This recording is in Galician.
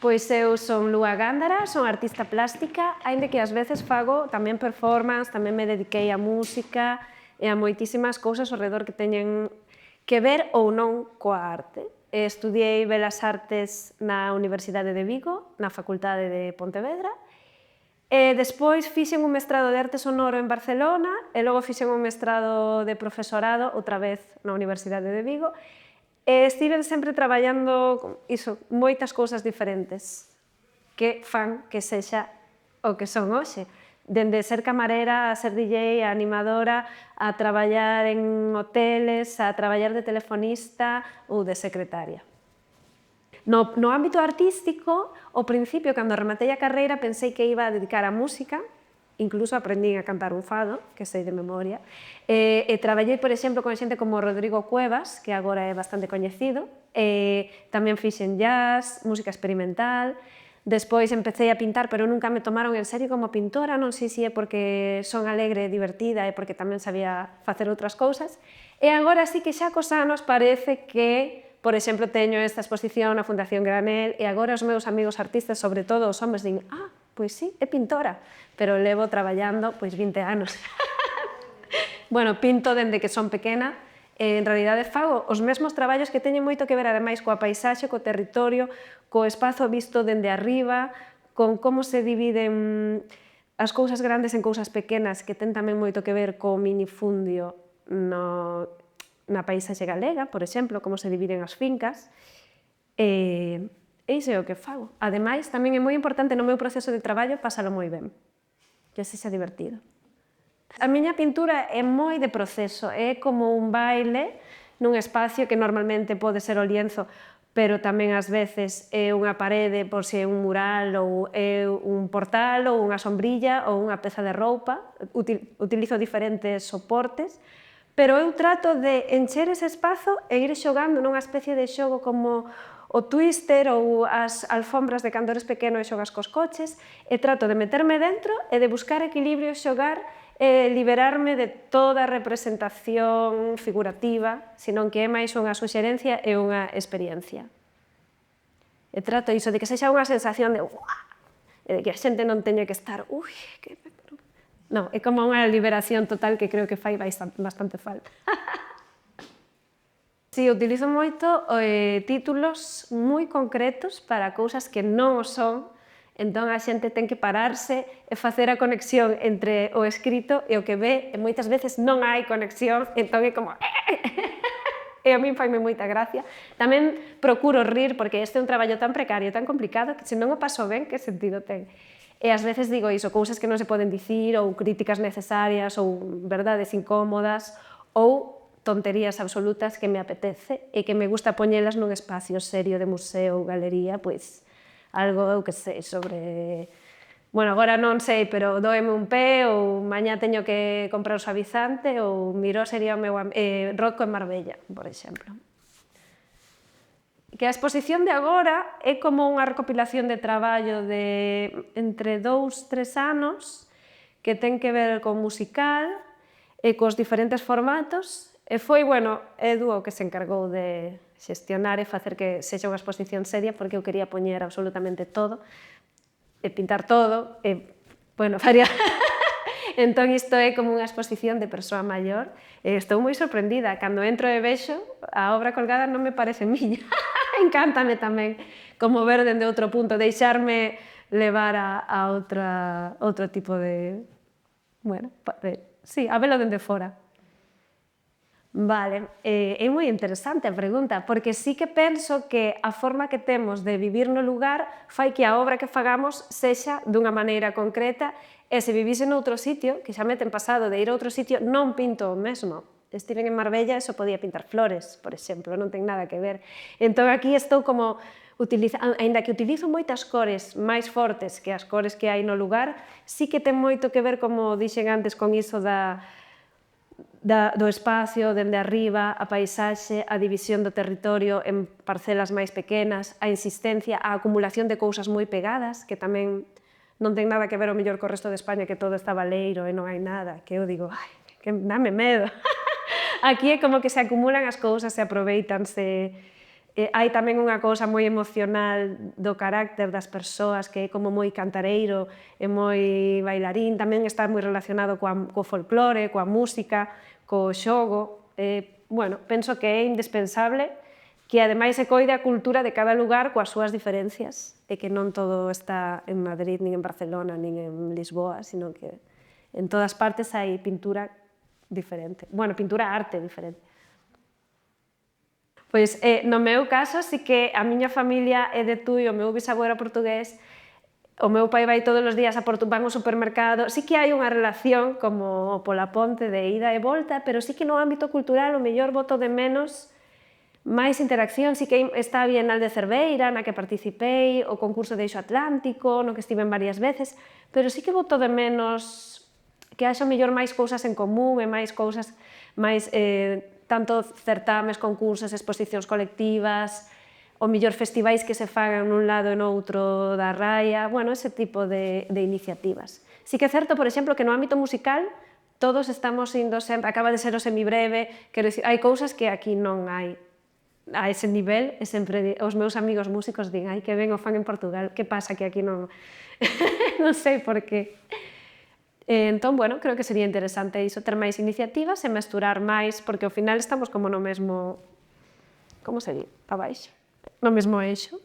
Pois eu son Lúa Gándara, son artista plástica, aínda que ás veces fago tamén performance, tamén me dediquei á música e a moitísimas cousas ao redor que teñen que ver ou non coa arte. Estudiei Belas Artes na Universidade de Vigo, na Facultade de Pontevedra, e despois fixen un mestrado de arte sonoro en Barcelona e logo fixen un mestrado de profesorado outra vez na Universidade de Vigo e estive sempre traballando iso, moitas cousas diferentes que fan que sexa o que son hoxe. Dende ser camarera, a ser DJ, a animadora, a traballar en hoteles, a traballar de telefonista ou de secretaria. No ámbito artístico, ao principio, cando rematei a carreira, pensei que iba a dedicar á música, incluso aprendín a cantar un fado, que sei de memoria, e traballei, por exemplo, con xente como Rodrigo Cuevas, que agora é bastante coñecido, e tamén fixen jazz, música experimental. Despois empecé a pintar, pero nunca me tomaron en serio como pintora, non sei se é porque son alegre e divertida e porque tamén sabía facer outras cousas. E agora sí que xa cos anos parece que, por exemplo, teño esta exposición na Fundación Granel e agora os meus amigos artistas, sobre todo os homes, din pois sí, é pintora, pero levo traballando pois 20 anos. Bueno, pinto dende que son pequena, e en realidade fago os mesmos traballos que teñen moito que ver ademais coa paisaxe, co territorio, co espazo visto dende arriba, con como se dividen as cousas grandes en cousas pequenas, que ten tamén moito que ver co minifundio na paisaxe galega, por exemplo, como se dividen as fincas, e iso é o que fago. Ademais, tamén é moi importante no meu proceso de traballo pasalo moi ben, que sexa divertido. A miña pintura é moi de proceso, é como un baile nun espacio que normalmente pode ser o lienzo, pero tamén ás veces é unha parede, por se é un mural, ou é un portal, ou unha sombrilla, ou unha peza de roupa. Utilizo diferentes soportes, pero eu trato de encher ese espazo e ir xogando nunha especie de xogo como o twister ou as alfombras de cando eres pequeno e xogas cos coches, e trato de meterme dentro e de buscar equilibrio e xogar e liberarme de toda a representación figurativa, senón que é máis unha suxerencia e unha experiencia. E trato iso de que sexa unha sensación de e de que a xente non teña que estar que... Non, é como unha liberación total que creo que fai bastante falta. Si, utilizo moito títulos moi concretos para cousas que non o son, entón a xente ten que pararse e facer a conexión entre o escrito e o que ve, e moitas veces non hai conexión, entón é como... E a min faime moita gracia. Tamén procuro rir, porque este é un traballo tan precario, tan complicado, que se non o paso ben, que sentido ten? E ás veces digo iso, cousas que non se poden dicir, ou críticas necesarias, ou verdades incómodas, ou tonterías absolutas que me apetece e que me gusta poñelas nun espacio serio de museo ou galería, pois algo, eu que sei, sobre... Bueno, agora non sei, pero dóeme un pé, ou mañá teño que comprar o suavizante, ou Miró sería o meu Rocco en Marbella, por exemplo. Que a exposición de agora é como unha recopilación de traballo de entre 2-3 anos que ten que ver con musical e cos diferentes formatos. E foi, bueno, Edu o que se encargou de xestionar e facer que sexa unha exposición seria, porque eu quería poñer absolutamente todo, e pintar todo, e, bueno, faría... Entón, isto é como unha exposición de persoa maior, e estou moi sorprendida. Cando entro e vexo, a obra colgada non me parece miña. Encántame tamén, como ver dende outro punto, deixarme levar a outro tipo de... Bueno, sí, a velo dende fora. Vale, é moi interesante a pregunta, porque sí que penso que a forma que temos de vivir no lugar fai que a obra que fagamos sexa dunha maneira concreta, e se vivise noutro sitio, que xa me ten pasado de ir a outro sitio, non pinto o mesmo. Estiven en Marbella e só podía pintar flores, por exemplo, non ten nada que ver. Entón aquí estou como, aínda que utilizo moitas cores máis fortes que as cores que hai no lugar, sí que ten moito que ver, como dixen antes, con iso do espacio, dende arriba, a paisaxe, a división do territorio en parcelas máis pequenas, a insistencia, a acumulación de cousas moi pegadas, que tamén non ten nada que ver o mellor co resto de España, que todo está baleiro e non hai nada, que eu digo, que dame medo. Aquí é como que se acumulan as cousas, se aproveitanse, Hai tamén unha cousa moi emocional do carácter das persoas que é como moi cantareiro e moi bailarín, tamén está moi relacionado co folclore, coa música, co xogo. Bueno, penso que é indispensable que ademais se coide a cultura de cada lugar coas súas diferencias e que non todo está en Madrid, nin en Barcelona, nin en Lisboa, sino que en todas partes hai pintura diferente. Bueno, pintura arte diferente. Pois, no meu caso, sí que a miña familia é de Tui, o meu bisavó era portugués, o meu pai vai todos os días van ao supermercado, sí que hai unha relación como pola ponte de ida e volta, pero sí que no ámbito cultural o mellor boto de menos máis interacción, sí que está a Bienal de Cerveira, na que participei, o concurso de Eixo Atlántico, no que estiven varias veces, pero sí que boto de menos que haxa mellor máis cousas en común e máis cousas, máis tanto certames, concursos, exposicións colectivas, o mellor festivais que se fagan nun lado e noutro da raia, bueno, ese tipo de iniciativas. Sí que é certo, por exemplo, que no ámbito musical todos estamos indo sempre, acaba de ser o semibreve, quero dicir, hai cousas que aquí non hai a ese nivel, e sempre os meus amigos músicos din, ai, que ben o fan en Portugal, que pasa que aquí non... non sei por qué. Entón, bueno, creo que sería interesante iso, ter máis iniciativas e mesturar máis, porque ao final estamos como no mesmo... Como se di? Pa baixo? No mesmo eixo.